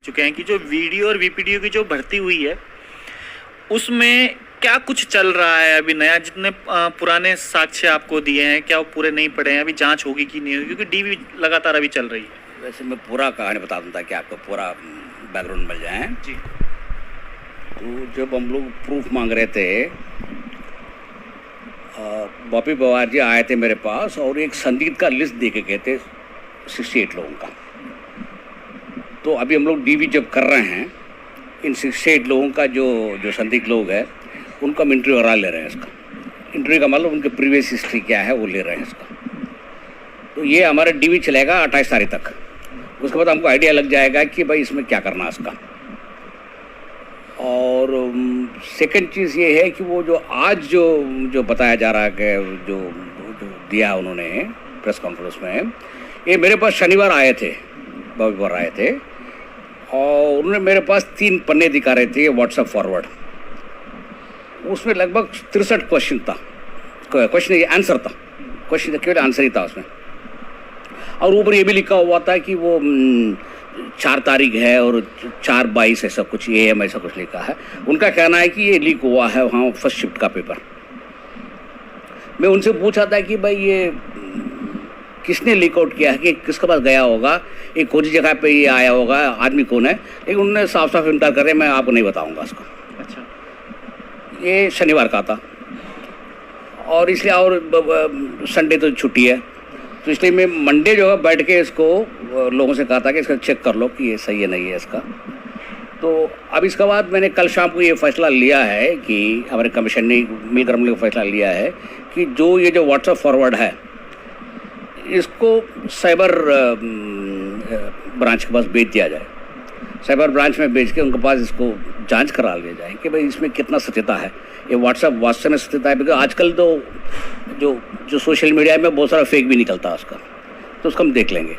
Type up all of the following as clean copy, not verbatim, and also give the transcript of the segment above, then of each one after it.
चुके हैं कि जो वीडियो और वीपीडीओ की जो भर्ती हुई है उसमें क्या कुछ चल रहा है अभी नया? जितने पुराने साक्ष्य आपको दिए हैं क्या वो पूरे नहीं पड़े हैं? अभी जांच होगी कि नहीं होगी, क्योंकि डीवी लगातार अभी चल रही है। वैसे मैं पूरा कहानी बता दूँ ताकि आपको पूरा बैकग्राउंड मिल जाए जी। तो जब हम लोग प्रूफ मांग रहे थे, बॉबी पवार जी आए थे मेरे पास और एक संदिग्ध का लिस्ट दे के गए थे 68 लोगों का। तो अभी हम लोग डीवी जब कर रहे हैं, इन 68 लोगों का जो संदिग्ध लोग हैं उनका हम इंटरव्यू करा ले रहे हैं। इसका इंटरव्यू का मतलब उनके प्रीवियस हिस्ट्री क्या है वो ले रहे हैं इसका। तो ये हमारा डीवी चलेगा 28 तारीख तक। उसके बाद हमको आइडिया लग जाएगा कि भाई इसमें क्या करना है इसका। और सेकंड चीज़ ये है कि वो जो आज जो बताया जा रहा है कि जो दिया उन्होंने प्रेस कॉन्फ्रेंस में, ये मेरे पास शनिवार आए थे, बॉबी आए थे और उन्होंने मेरे पास 3 पन्ने दिखा रहे थे व्हाट्सएप फॉरवर्ड। उसमें लगभग 63 क्वेश्चन था, क्वेश्चन आंसर था, क्वेश्चन केवल आंसर ही था उसमें। और ऊपर ये भी लिखा हुआ था कि वो 4 तारीख है और 4/22 ऐसा कुछ AM ऐसा कुछ लिखा है। उनका कहना है कि ये लीक हुआ है वहाँ फर्स्ट शिफ्ट का पेपर। मैं उनसे पूछा था कि भाई ये किसने लीक आउट किया है, कि किसके पास गया होगा, एक खोजी जगह पे ये आया होगा, आदमी कौन है। लेकिन उन्होंने साफ साफ इनकार कर रहे, मैं आपको नहीं बताऊंगा इसको। अच्छा। ये शनिवार का था और इसलिए और संडे तो छुट्टी है, तो इसलिए मैं मंडे जो है बैठ के इसको लोगों से कहा था कि इसका चेक कर लो कि ये सही है नहीं है इसका। तो अब इसके बाद मैंने कल शाम को ये फैसला लिया है कि हमारे कमीशन ने मिलकर हम लोग फैसला लिया है कि ये जो व्हाट्सएप फॉरवर्ड है इसको साइबर ब्रांच के पास भेज दिया जाए। साइबर ब्रांच में भेज के उनके पास इसको जांच करा लिया जाए कि भाई इसमें कितना सत्यता है, ये व्हाट्सएप वास्तव में सत्यता है। बिकॉज आजकल तो जो सोशल मीडिया में बहुत सारा फेक भी निकलता है उसका, तो उसको हम देख लेंगे।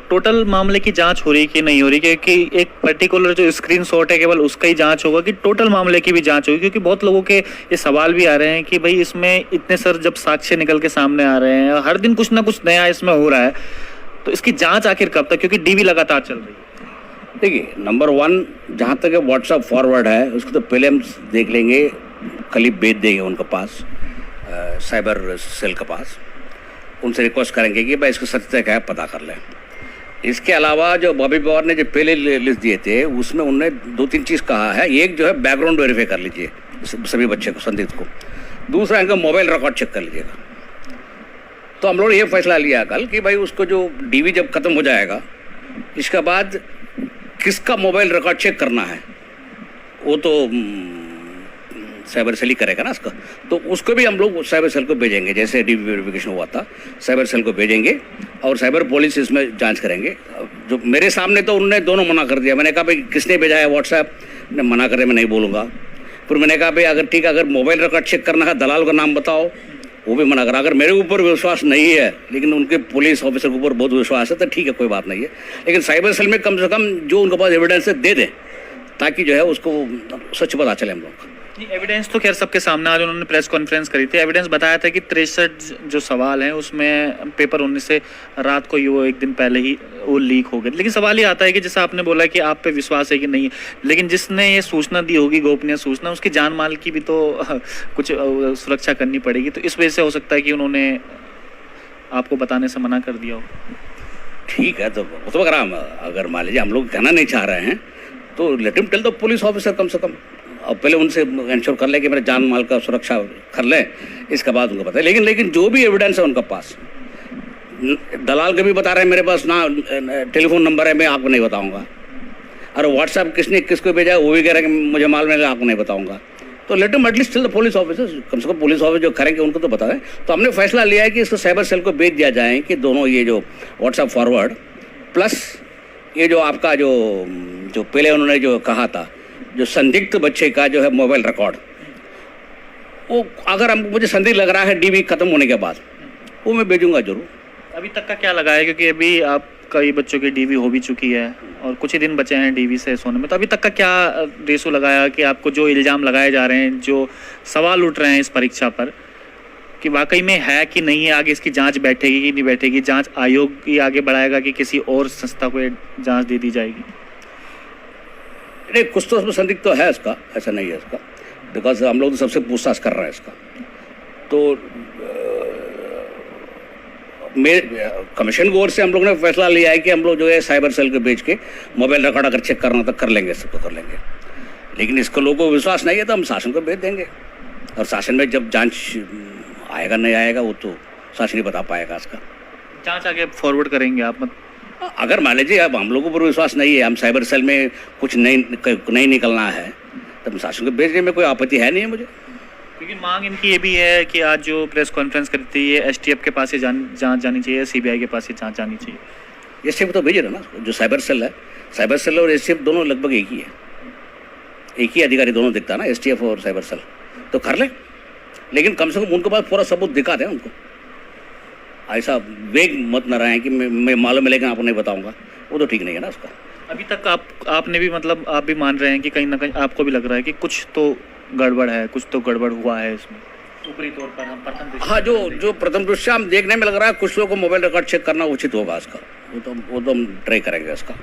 टोटल मामले की जांच हो रही कि नहीं हो रही? क्योंकि एक पर्टिकुलर जो स्क्रीनशॉट है केवल उसका ही जांच होगा कि टोटल मामले की भी जांच होगी? क्योंकि बहुत लोगों के ये सवाल भी आ रहे हैं कि भाई इसमें इतने जब साक्ष्य निकल के सामने आ रहे हैं, हर दिन कुछ ना कुछ नया इसमें हो रहा है, तो इसकी जांच आखिर कब तक? क्योंकि डीवी लगातार चल रही है। देखिए, नंबर 1 जहाँ तक व्हाट्सएप फॉरवर्ड है उसको तो पहले हम देख लेंगे, कल ही भेज देंगे उनके पास, साइबर सेल के पास। उनसे रिक्वेस्ट करेंगे कि भाई इसको सत्यता क्या है पता कर लें। इसके अलावा जो बॉबी पवार ने जो पहले लिस्ट दिए थे उसमें उन्होंने 2-3 चीज़ कहा है। एक जो है बैकग्राउंड वेरीफाई कर लीजिए सभी बच्चे को, संदिग्ध को। दूसरा इनका मोबाइल रिकॉर्ड चेक कर लीजिएगा। तो हम लोगों ने ये फैसला लिया कल कि भाई उसको जो डीवी जब ख़त्म हो जाएगा इसके बाद किसका मोबाइल रिकॉर्ड चेक करना है वो तो साइबर सेल ही करेगा ना इसका। तो उसको भी हम लोग साइबर सेल को भेजेंगे, जैसे डीवी वेरिफिकेशन हुआ था साइबर सेल को भेजेंगे और साइबर पुलिस इसमें जांच करेंगे। जो मेरे सामने तो उन्होंने दोनों मना कर दिया। मैंने कहा भाई किसने भेजा है व्हाट्सएप, ने मना करे मैं नहीं बोलूँगा। फिर मैंने कहा भाई अगर ठीक है, अगर मोबाइल रिकॉर्ड चेक करना है दलाल का नाम बताओ, वो भी मना करा। अगर मेरे ऊपर विश्वास नहीं है लेकिन उनके पुलिस ऑफिसर के ऊपर बहुत विश्वास है तो ठीक है, कोई बात नहीं है। लेकिन साइबर सेल में कम से कम जो उनके पास एविडेंस है दे दें ताकि जो है उसको सच पता चले हम लोग। एविडेंस तो खैर सबके सामने आज उन्होंने प्रेस कॉन्फ्रेंस करी थी। एविडेंस बताया था कि 63 जो सवाल हैं उसमें पेपर होने से रात को ही वो एक दिन पहले ही वो लीक हो गए। लेकिन सवाल ये आता है कि जैसा आपने बोला कि आप पे विश्वास है कि नहीं, लेकिन जिसने ये सूचना दी होगी, गोपनीय सूचना, उसकी जान माल की भी तो कुछ सुरक्षा करनी पड़ेगी। तो इस वजह से हो सकता है कि उन्होंने आपको बताने से मना कर दिया हो। ठीक है, तो अगर मान लीजिए हम लोग कहना नहीं चाह रहे हैं तो let him tell the police officer कम से कम, और पहले उनसे इंश्योर कर ले कि मेरे जान माल का सुरक्षा कर ले, इसके बाद उनको पता है। लेकिन जो भी एविडेंस है उनके पास, दलाल के भी बता रहे हैं मेरे पास ना टेलीफोन नंबर है, मैं आपको नहीं बताऊंगा। और व्हाट्सएप किसने किसको भेजा है वो भी कह रहे हैं कि मुझे मालूम है, आपको नहीं बताऊंगा। तो let him at least tell the police officer, कम से कम पुलिस ऑफिसर जो करेंगे उनको तो बता दें। तो हमने फैसला लिया है कि इसको साइबर सेल को भेज दिया जाए कि दोनों ये जो व्हाट्सएप फॉरवर्ड प्लस ये जो आपका जो पहले उन्होंने जो कहा था जो संदिग्ध बच्चे का जो है मोबाइल रिकॉर्ड, वो अगर हम मुझे संदिग्ध लग रहा है डीवी खत्म होने के बाद वो मैं भेजूंगा जरूर। अभी तक का क्या लगा है? क्योंकि अभी आप कई बच्चों की डीवी हो भी चुकी है और कुछ ही दिन बचे हैं डीवी से सोने में, तो अभी तक का क्या रेशो लगाया कि आपको जो इल्ज़ाम लगाए जा रहे हैं, जो सवाल उठ रहे हैं इस परीक्षा पर, कि वाकई में है कि नहीं है, आगे इसकी जांच बैठेगी कि नहीं बैठेगी, जांच आयोग ही आगे बढ़ाएगा कि किसी और संस्था को ये जांच दे दी जाएगी? नहीं, कुछ तो उसमें संदिग्ध तो है इसका, ऐसा नहीं है इसका, बिकॉज हम लोग तो सबसे पूछताछ कर रहे हैं इसका। तो कमीशन की ओर से हम लोग ने फैसला लिया है कि हम लोग जो है साइबर सेल के भेज के मोबाइल रिकॉर्ड अगर चेक करना तो कर लेंगे, सबको कर लेंगे। लेकिन इसको लोगों को विश्वास नहीं है तो हम शासन को भेज देंगे, और शासन में जब जांच आएगा नहीं आएगा वो तो शासन ही बता पाएगा इसका। जांच आगे फॉरवर्ड करेंगे आप? अगर मान लीजिए अब हम लोगों पर विश्वास नहीं है, हम साइबर सेल में कुछ नहीं निकलना है, तो हम शासन को भेजने में कोई आपत्ति है नहीं है मुझे। लेकिन मांग इनकी ये भी है कि आज जो प्रेस कॉन्फ्रेंस करी थी, ये एसटीएफ के पास ही जांच जानी चाहिए, सीबीआई के पास ही जांच जानी चाहिए। एसटीएफ तो भेजे ना, जो साइबर सेल है, साइबर सेल और एसटीएफ दोनों लगभग एक ही है, एक ही अधिकारी दोनों दिखता है ना, एसटीएफ और साइबर सेल, तो कर लें। लेकिन कम से कम उनके पास पूरा सबूत दिखा दें उनको, ऐसा वेग मत न रहे कि मैं मालूम है लेकिन आपको नहीं बताऊंगा, वो तो ठीक नहीं है ना उसका। अभी तक आपने भी मतलब आप भी मान रहे हैं कि कहीं ना कहीं आपको भी लग रहा है कि कुछ तो गड़बड़ है, कुछ तो गड़बड़ हुआ है इसमें ऊपरी तौर पर? हम प्रथम दृष्टया, हाँ, जो प्रथम दृष्टया हम देखने में लग रहा है, कुछ लोगों को मोबाइल रिकॉर्ड चेक करना उचित होगा इसका, वो तो हम ट्राई करेंगे इसका।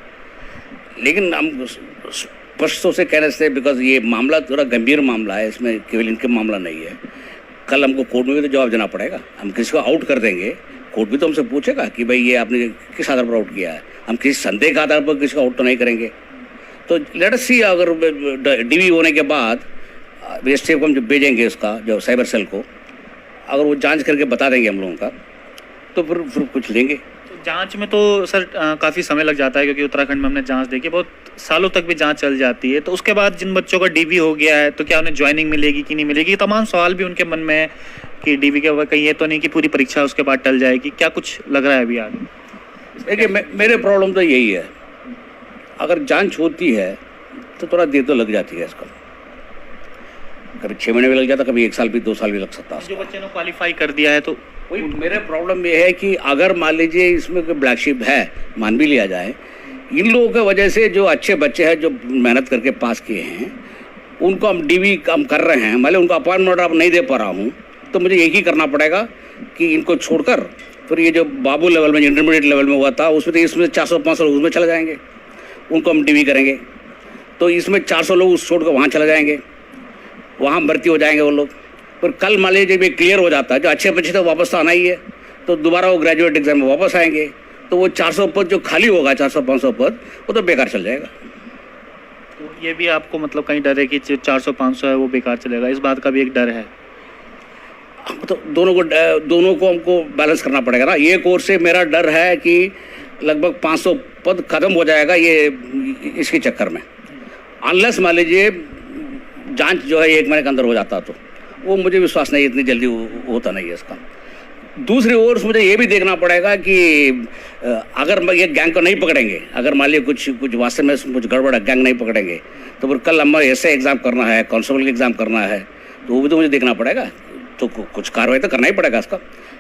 लेकिन हम स्पष्ट से कह रहे थे, बिकॉज ये मामला थोड़ा गंभीर मामला है, इसमें केवल इनके मामला नहीं है। कल हमको कोर्ट में भी तो जवाब देना पड़ेगा, हम किसी को आउट कर देंगे, कोर्ट भी तो हमसे पूछेगा कि भाई ये आपने किस आधार पर आउट किया है, हम किसी संदेह के आधार पर किसी को आउट तो नहीं करेंगे। तो लेट अस सी, अगर डीवी होने के बाद एसटीएफ को हम जब भेजेंगे उसका जो साइबर सेल को, अगर वो जांच करके बता देंगे हम लोगों का, तो फिर कुछ लेंगे। तो जांच में तो सर काफ़ी समय लग जाता है, क्योंकि उत्तराखंड में हमने जांच देखी, बहुत सालों तक भी जांच चल जाती है। तो उसके बाद जिन बच्चों का डीवी हो गया है, तो क्या उन्हें ज्वाइनिंग मिलेगी कि नहीं मिलेगी? तमाम सवाल भी उनके मन में है कि डीवी के कहीं ये तो नहीं कि पूरी परीक्षा उसके बाद टल जाएगी, क्या कुछ लग रहा है अभी आगे? देखिए, मेरे प्रॉब्लम तो यही है, अगर जांच होती है तो थोड़ा देर तो लग जाती है इसका, कभी 6 महीने भी लग जाता, कभी 1 साल भी, 2 साल भी लग सकता है। जो बच्चे ने क्वालिफाई कर दिया है तो वही मेरे प्रॉब्लम ये है कि अगर मान लीजिए इसमें कोई ब्लैक शिप है, मान भी लिया जाए, इन लोगों की वजह से जो अच्छे बच्चे हैं जो मेहनत करके पास किए हैं, उनको हम डीवी कम कर रहे हैं, मान लीजिए उनको अपॉइंटमेंट ऑर्डर अब नहीं दे पा रहा हूँ, तो मुझे एक ही करना पड़ेगा कि इनको छोड़कर फिर ये जो बाबू लेवल में, इंटरमीडिएट लेवल में हुआ था, उसमें तो इसमें 400-500 लोग उसमें चले जाएंगे, उनको हम डीवी करेंगे, तो इसमें 400 लोग उस छोड़ कर वहाँ चले जाएंगे, वहाँ भर्ती हो जाएंगे वो लोग। पर कल मान लीजिए जब ये क्लियर हो जाता है, जो अच्छे बच्चे तो वापस तो आना ही है, तो दोबारा वो ग्रेजुएट एग्जाम में वापस आएंगे, तो वो 400 पद जो खाली होगा, 400-500 पद, वो तो बेकार चल जाएगा। तो ये भी आपको मतलब कहीं डर है कि जो 400-500 है वो बेकार चलेगा, इस बात का भी एक डर है? तो दोनों को हमको बैलेंस करना पड़ेगा ना। एक ओर से मेरा डर है कि लगभग 500 पद खत्म हो जाएगा ये इसके चक्कर में, अनलेस मान लीजिए जांच जो है 1 महीने के अंदर हो जाता, तो वो मुझे विश्वास नहीं, इतनी जल्दी होता नहीं है इसका। दूसरी ओर मुझे ये भी देखना पड़ेगा कि अगर ये गैंग को नहीं पकड़ेंगे, अगर मान लीजिए कुछ वास्तव में कुछ गड़बड़ है, गैंग नहीं पकड़ेंगे, तो फिर कल हमारे ऐसे एग्ज़ाम करना है, कांस्टेबल का एग्ज़ाम करना है, तो वो भी तो मुझे देखना पड़ेगा, तो कुछ कार्रवाई तो करना ही पड़ेगा इसका।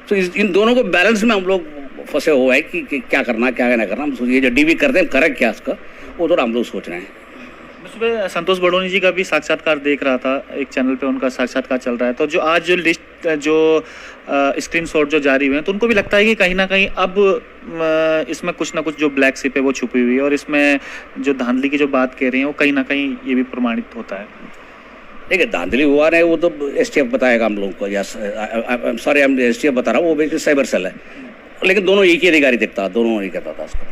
तो इन दोनों को बैलेंस में हम लोग फंसे हुए हैं कि क्या करना क्या नहीं करना। ये जो डीवी करते हैं करेक्ट क्या इसका, वो थोड़ा हम लोग सोच रहे हैं। सुबह संतोष बड़ोनी जी का भी साक्षात्कार देख रहा था, एक चैनल पे उनका साक्षात्कार चल रहा है, तो जो आज जो लिस्ट जो स्क्रीनशॉट जो जारी हुए हैं, तो उनको भी लगता है कि कहीं ना कहीं अब इसमें कुछ ना कुछ जो ब्लैक शिप है वो छुपी हुई है, और इसमें जो धांधली की जो बात कह रहे हैं वो कहीं ना कहीं ये भी प्रमाणित होता है। देखिए, धांधली हुआ है वो तो एसटीएफ बताएगा हम लोगों को, या सॉरी हम एसटीएफ बता रहा हूँ, वो बेसिकली साइबर सेल है, लेकिन दोनों एक ही अधिकारी दिखता, दोनों नहीं कहता था उसका।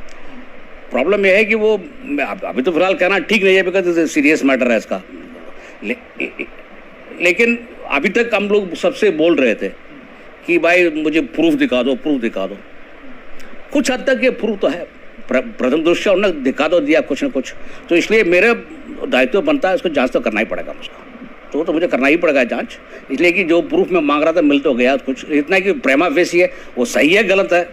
प्रॉब्लम यह है कि वो अभी तो फिलहाल कहना ठीक नहीं है, बिकॉज सीरियस मैटर है इसका, लेकिन अभी तक हम लोग सबसे बोल रहे थे कि भाई मुझे प्रूफ दिखा दो, प्रूफ दिखा दो। कुछ हद तक ये प्रूफ तो है, प्रथम दृष्टया उन्होंने दिखा दो दिया कुछ ना कुछ, तो इसलिए मेरा दायित्व बनता है, उसको जांच तो करना ही पड़ेगा मुझको, तो मुझे करना ही पड़ेगा जांच, इसलिए कि जो प्रूफ मैं मांग रहा था मिल तो गया कुछ, इतना कि प्रेमा फेसी है, वो सही है गलत है,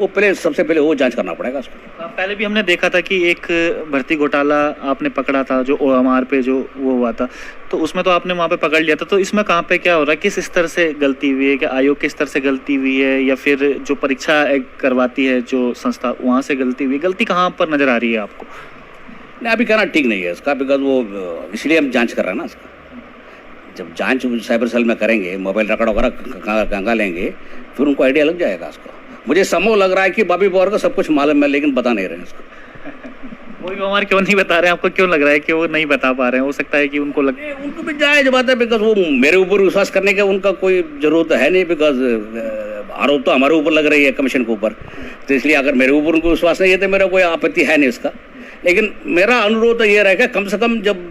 वो सबसे पहले वो जांच करना पड़ेगा उसको। पहले भी हमने देखा था कि एक भर्ती घोटाला आपने पकड़ा था, जो ओएमआर पे जो वो हुआ था, तो उसमें तो आपने वहाँ पे पकड़ लिया था, तो इसमें कहाँ पे क्या हो रहा है, किस स्तर से गलती हुई है, क्या आयोग के स्तर से गलती हुई है, या फिर जो परीक्षा करवाती है जो संस्था वहाँ से गलती हुई, गलती कहाँ पर नज़र आ रही है आपको? नहीं, अभी कहना ठीक नहीं है इसका, बिकॉज वो इसलिए हम जांच कर रहे हैं ना इसका, जब जांच साइबर सेल में करेंगे, मोबाइल रिकॉर्ड वगैरह कहाँ लेंगे, फिर उनको आइडिया लग जाएगा उसका। मुझे समूह लग रहा है कि बॉबी पवार को सब कुछ मालूम है, लेकिन बता नहीं रहे हैं उसको। मोहित पवार क्यों नहीं बता रहे हैं? आपको क्यों लग रहा है कि वो नहीं बता पा रहे हैं? हो सकता है कि उनको उनको भी जायज बात है, बिकॉज वो मेरे ऊपर विश्वास करने का उनका कोई जरूरत है नहीं, बिकॉज आरोप तो हमारे ऊपर लग रही है कमीशन के ऊपर, तो इसलिए अगर मेरे ऊपर उनको विश्वास नहीं है तो मेरा कोई आपत्ति है नहीं इसका। लेकिन मेरा अनुरोध तो ये रहेगा, कम से कम जब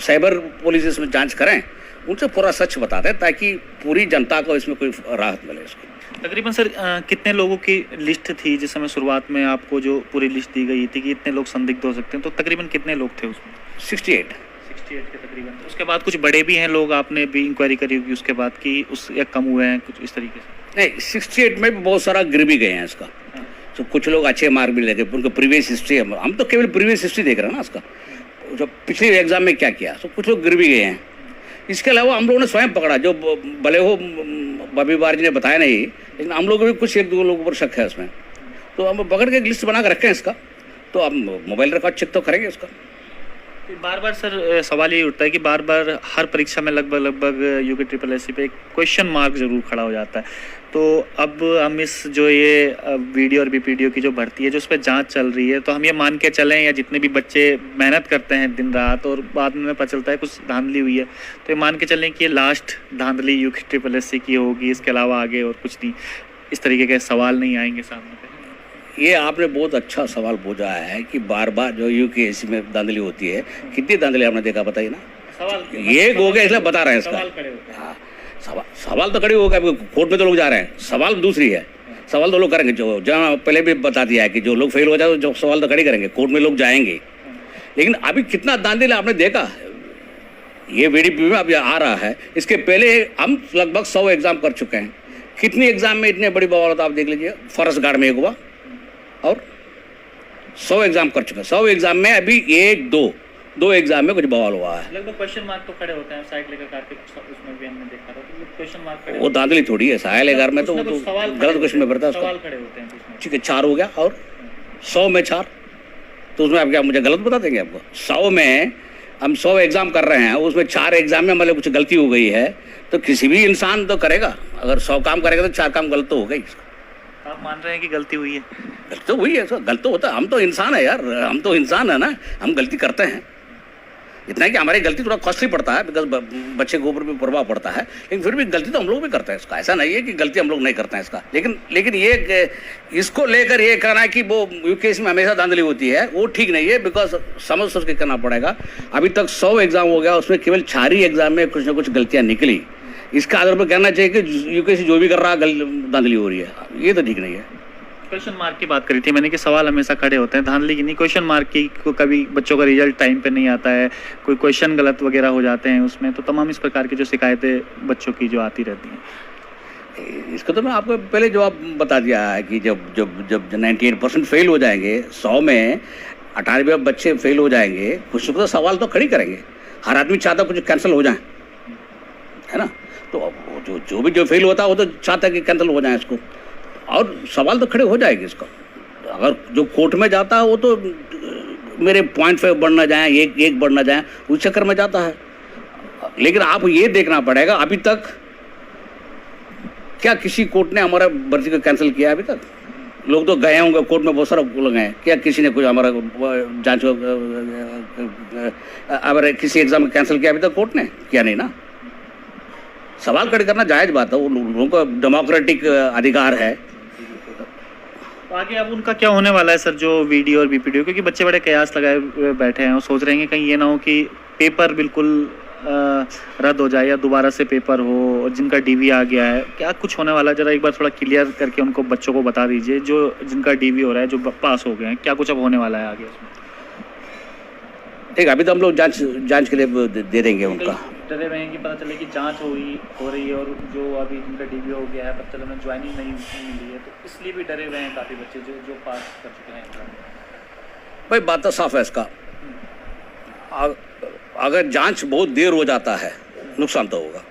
साइबर पुलिस इसमें जांच करें, उनसे पूरा सच बता दें, ताकि पूरी जनता को इसमें कोई राहत मिले इसको। तकरीबन सर कितने लोगों की लिस्ट थी जिस समय शुरुआत में आपको जो पूरी लिस्ट दी गई थी कि इतने लोग संदिग्ध हो सकते हैं, तो तकरीबन कितने लोग थे उसमें? 68 के तकरीबन। उसके बाद कुछ बड़े भी हैं लोग, आपने भी इंक्वायरी करी होगी उसके बाद कि उस या कम हुए हैं कुछ इस तरीके से? नहीं, 68 में भी बहुत सारा गिर भी गए हैं इसका। तो कुछ लोग अच्छे मार्क भी लगे, उनको प्रीवियस हिस्ट्री, हम तो केवल प्रीवियस हिस्ट्री देख रहे हैं ना इसका, जो पिछले एग्जाम में क्या किया, तो कुछ लोग गिर भी गए हैं। इसके अलावा हम लोगों ने स्वयं पकड़ा, जो भले हो बॉबी पवार जी ने बताया नहीं, लेकिन हम लोगों को भी कुछ एक दो लोगों पर शक है उसमें, तो हम पकड़ के एक लिस्ट बना कर रखे हैं इसका, तो हम मोबाइल रिकॉर्ड चेक तो करेंगे उसका। बार बार सर सवाल ये उठता है कि बार बार हर परीक्षा में लगभग यूके ट्रिपल एससी पे एक क्वेश्चन मार्क जरूर खड़ा हो जाता है, तो अब हम इस जो ये वीडियो और बीपीडीओ की जो भर्ती है जो उस पर जांच चल रही है, तो हम ये मान के चलें, या जितने भी बच्चे मेहनत करते हैं दिन रात और बाद में पता चलता है कुछ धांधली हुई है, तो ये मान के चलें कि ये लास्ट धांधली यूके ट्रिपल एससी की होगी, इसके अलावा आगे और कुछ नहीं, इस तरीके के सवाल नहीं आएंगे सामने पे? ये आपने बहुत अच्छा सवाल पूछा है कि बार बार जो यूकेएससी में धांधली होती है, कितनी धांधली आपने देखा बताइए ना? सवाल ये हो गया इसलिए बता रहे हैं इसका। हाँ, सवाल तो खड़े हो गए, कोर्ट में तो लोग जा रहे हैं, सवाल दूसरी है। सवाल तो लोग करेंगे, जो जहाँ पहले भी बता दिया है कि जो लोग फेल हो जाए तो जो सवाल तो खड़े करेंगे, कोर्ट में लोग जाएंगे। लेकिन अभी कितना धांधली आपने देखा, ये वीडीपी में अभी आ रहा है, इसके पहले हम लगभग 100 एग्जाम कर चुके हैं। कितनी एग्जाम में इतने बड़ी बवाल आप देख लीजिए, फॉरेस्ट गार्ड में एक हुआ और 100 एग्जाम कर चुके हैं। 100 एग्जाम में अभी एक दो एग्जाम में कुछ बवाल हुआ है। लगभग क्वेश्चन मार्क तो खड़े होते हैं साइड लेकर काट के, उसमें भी हमने देखा था तो क्वेश्चन मार्क खड़े। वो धांधली थोड़ी है, साहिल एगार में तो वो तो गलत क्वेश्चन में पड़ता है, सवाल खड़े होते हैं। ठीक है, 4 हो गया और 100 में 4, तो उसमें आप क्या मुझे गलत बता देंगे? आपको 100 में हम 100 एग्जाम कर रहे हैं, उसमें 4 एग्जाम में मतलब कुछ गलती हो गई है, तो किसी भी इंसान तो करेगा, अगर 100 काम करेगा तो 4 काम गलत तो होगा ही। आप मान रहे हैं कि गलती हुई है? गलत तो हुई है, गलत तो होता है, हम तो इंसान है यार, हम तो इंसान है ना, हम गलती करते हैं। इतना है कि हमारी गलती थोड़ा कॉस्टली पड़ता है, बिकॉज बच्चे के ऊपर भी प्रभाव पड़ता है, लेकिन फिर भी गलती तो हम लोग भी करते हैं इसका, ऐसा नहीं है कि गलती हम लोग नहीं करते हैं इसका। लेकिन ये इसको लेकर ये कहना है कि वो यूकेएससी में हमेशा धांधली होती है, वो ठीक नहीं है, बिकॉज समझ सोच के करना पड़ेगा। अभी तक 100 एग्जाम हो गया, उसमें केवल 4 ही एग्जाम में कुछ ना कुछ गलतियाँ निकली। इसका आधार पर कहना चाहिए कि यूकेएससी जो भी कर रहा है धांधली हो रही है, ये तो ठीक नहीं है। क्वेश्चन मार्क की बात करी थी मैंने कि सवाल हमेशा खड़े होते हैं, धांधली की नहीं, क्वेश्चन मार्क की। कभी बच्चों का रिजल्ट टाइम पे नहीं आता है, कोई क्वेश्चन गलत वगैरह हो जाते हैं उसमें, तो तमाम इस प्रकार की जो शिकायतें बच्चों की जो आती रहती हैं। इसको तो मैं आपको पहले जवाब बता दिया है कि जब 98% फेल हो जाएंगे, 100 में 98 बच्चे फेल हो जाएंगे, कुछ तो सवाल तो खड़ी करेंगे। हर आदमी चाहता कुछ कैंसिल हो जाए, है ना? तो जो भी फेल होता है वो तो चाहता है कि कैंसिल हो जाए इसको, और सवाल तो खड़े हो जाएंगे इसका। अगर जो कोर्ट में जाता है वो तो मेरे 0.5 बढ़ना जाए, एक बढ़ना जाए, उस चक्कर में जाता है। लेकिन आप ये देखना पड़ेगा, अभी तक क्या किसी कोर्ट ने हमारा भर्ती को कैंसिल किया? अभी तक लोग तो गए होंगे कोर्ट में, बहुत सारा लोग गए, क्या किसी ने कुछ हमारा जांच अगर किसी एग्जाम में कैंसिल किया? अभी तक कोर्ट ने किया नहीं ना। सवाल खड़े करना जायज बात है, वो लोगों का डेमोक्रेटिक अधिकार है। तो आगे अब उनका क्या होने वाला है सर, जो वीडियो और बीपीडीओ? क्योंकि बच्चे बड़े कयास लगाए बैठे हैं और सोच रहे हैं कि कहीं ये ना हो कि पेपर बिल्कुल रद्द हो जाए या दोबारा से पेपर हो, और जिनका डीवी आ गया है, क्या कुछ होने वाला है? जरा एक बार थोड़ा क्लियर करके उनको बच्चों को बता दीजिए, जो जिनका डीवी हो रहा है, जो पास हो गए हैं, क्या कुछ अब होने वाला है आगे उसमें? ठीक, अभी तो हम लोग जांच के लिए दे देंगे उनका। डरे हुए हैं कि पता चले कि जांच हो रही है, और जो अभी जिनका डीवी हो गया है पता चला उन्हें ज्वाइनिंग नहीं मिली है, तो इसलिए भी डरे हुए हैं काफ़ी बच्चे जो पास कर चुके हैं। भाई बात तो साफ है इसका, अगर जांच बहुत देर हो जाता है नुकसान तो होगा,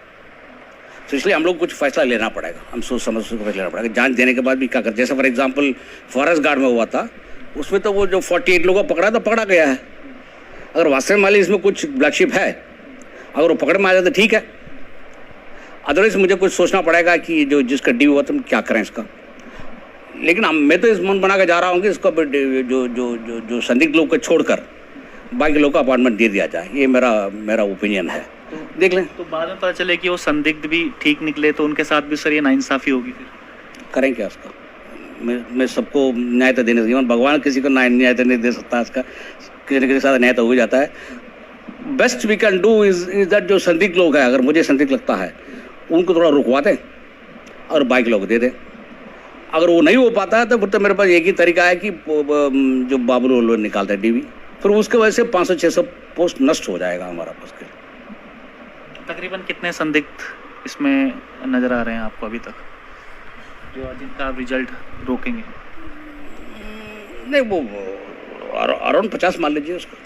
तो इसलिए हम लोग कुछ फैसला लेना पड़ेगा, हम सोच समझ के फैसला लेना पड़ेगा। जांच देने के बाद भी क्या कर, जैसे फॉर एग्जांपल फॉरेस्ट गार्ड में हुआ था, उसमें तो वो जो 48 लोगों को पकड़ा तो पकड़ा गया है। अगर वास्तव में इसमें कुछ ब्लैक शिप है, अगर वो पकड़ में आ जाए तो ठीक है, अदरवाइज मुझे कुछ सोचना पड़ेगा कि जो जिसका ड्यू हुआ तुम क्या करें इसका। लेकिन मैं तो इस मन बना के जा रहा हूँ कि इसको जो संदिग्ध लोग को छोड़कर बाकी लोग को अपॉइंटमेंट दे दिया जाए, ये मेरा ओपिनियन है। देख लें। तो बाद में पता चले कि वो संदिग्ध भी ठीक निकले तो उनके साथ भी सर ये नाइंसाफी होगी फिर करें क्या उसका। मैं सबको न्याय तो देने जीवन भगवान किसी को न्याय तो नहीं दे सकता, इसका किसी न किसी के साथ न्याय तो हो जाता है। Best we can do is that जो संदिग्ध लोग हैं, अगर मुझे संदिग्ध लगता है उनको थोड़ा रुकवा दें और बाइक लोग दे दें। अगर वो नहीं हो पाता है तो फिर तो मेरे पास एक ही तरीका है कि जो बाबू लोग निकालते हैं डीवी, फिर उसके वजह से 500-600 पोस्ट नष्ट हो जाएगा हमारा पोस्ट। तकरीबन कितने संदिग्ध इसमें नजर आ रहे हैं आपको अभी तक जो जिनका आप रिजल्ट रोकेंगे? नहीं वो अराउंड 50 मान लीजिए उसको।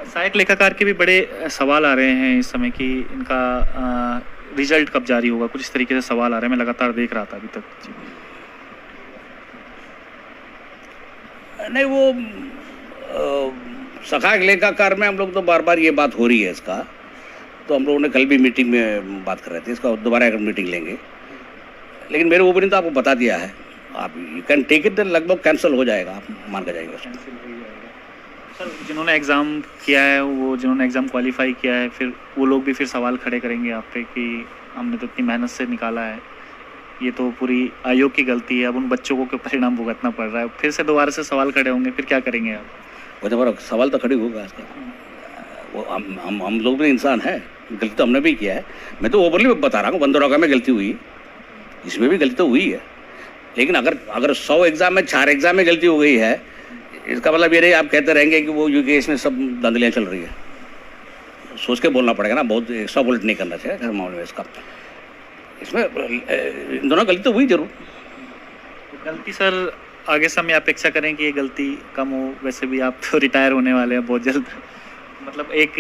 सहायक लेखाकार के भी बड़े सवाल आ रहे हैं इस समय कि इनका रिजल्ट कब जारी होगा, कुछ इस तरीके से सवाल आ रहे हैं, मैं लगातार देख रहा था अभी तक। नहीं वो सहायक लेखाकार में हम लोग तो बार बार ये बात हो रही है इसका, तो हम लोगों ने कल भी मीटिंग में बात कर रहे थे, इसका दोबारा एक मीटिंग लेंगे। लेकिन मेरे ओपिनियन तो आपको बता दिया है, आप यू कैन टेक इट, लगभग कैंसिल हो जाएगा, आप मान कर जाइएगा सर। जिन्होंने एग्ज़ाम किया है, वो जिन्होंने एग्ज़ाम क्वालिफाई किया है, फिर वो लोग भी फिर सवाल खड़े करेंगे आप पे कि हमने तो इतनी मेहनत से निकाला है, ये तो पूरी आयोग की गलती है, अब उन बच्चों को परिणाम भुगतना पड़ रहा है, फिर से दोबारा से सवाल खड़े होंगे, फिर क्या करेंगे आप? वो हमारा सवाल तो खड़े होगा इसका। वो हम लोग भी इंसान हैं, गलती तो हमने भी किया है। मैं तो ओवरली बता रहा हूँ, बंदरोगा में गलती हुई, इसमें भी गलती तो हुई है। लेकिन अगर 100 एग्ज़ाम में 4 एग्ज़ाम में गलती हो गई है, इसका मतलब ये नहीं आप कहते रहेंगे कि वो यूकेएस में सब धांधलियाँ चल रही है। सोच के बोलना पड़ेगा ना, बहुत एक्स्ट्रा बोल्ट नहीं करना चाहिए हर मामले में इसका। इसमें दोनों गलती तो हुई जरूर। गलती सर आगे समय अपेक्षा करें कि ये गलती कम हो, वैसे भी आप तो रिटायर होने वाले हैं बहुत जल्द, मतलब एक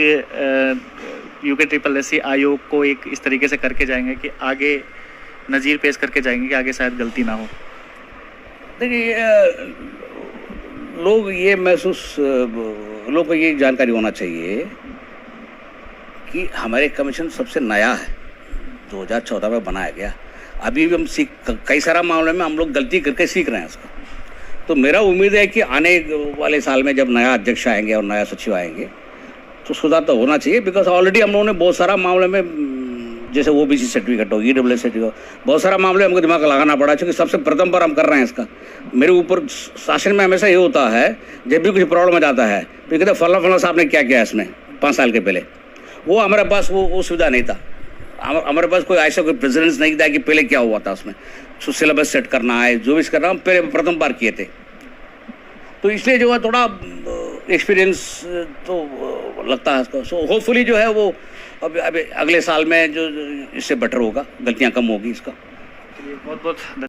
यूके आयोग को एक इस तरीके से करके जाएंगे कि आगे नज़ीर पेश करके जाएंगे कि आगे शायद गलती ना हो। देखिए लोग ये लोग को ये जानकारी होना चाहिए कि हमारे कमीशन सबसे नया है, 2014 में बनाया गया। अभी भी हम कई सारा मामले में हम लोग गलती करके सीख रहे हैं इसका। तो मेरा उम्मीद है कि आने वाले साल में जब नया अध्यक्ष आएंगे और नया सचिव आएंगे तो सुधार तो होना चाहिए। बिकॉज ऑलरेडी हम लोगों ने बहुत सारा मामले में, जैसे OBC सर्टिफिकेट हो, EWS सर्टिफिकेट, बहुत सारा मामले हमको दिमाग लगाना पड़ा, क्योंकि सबसे प्रथम बार हम कर रहे हैं इसका। मेरे ऊपर शासन में हमेशा ये होता है, जब भी कुछ प्रॉब्लम आ जाता है तो कहते फला साहब ने क्या किया इसमें 5 साल के पहले। वो हमारे पास वो सुविधा नहीं था, हमारे पास कोई ऐसा कोई प्रेसिडेंस नहीं था कि पहले क्या हुआ था उसमें, सिलेबस सेट करना है, जो भी करना, हम पहले प्रथम बार किए थे। तो इसलिए जो है थोड़ा एक्सपीरियंस तो लगता है इसको। सो होपफुली जो है वो अब अगले साल में जो इससे बेटर होगा, गलतियां कम होगी इसका। बहुत बहुत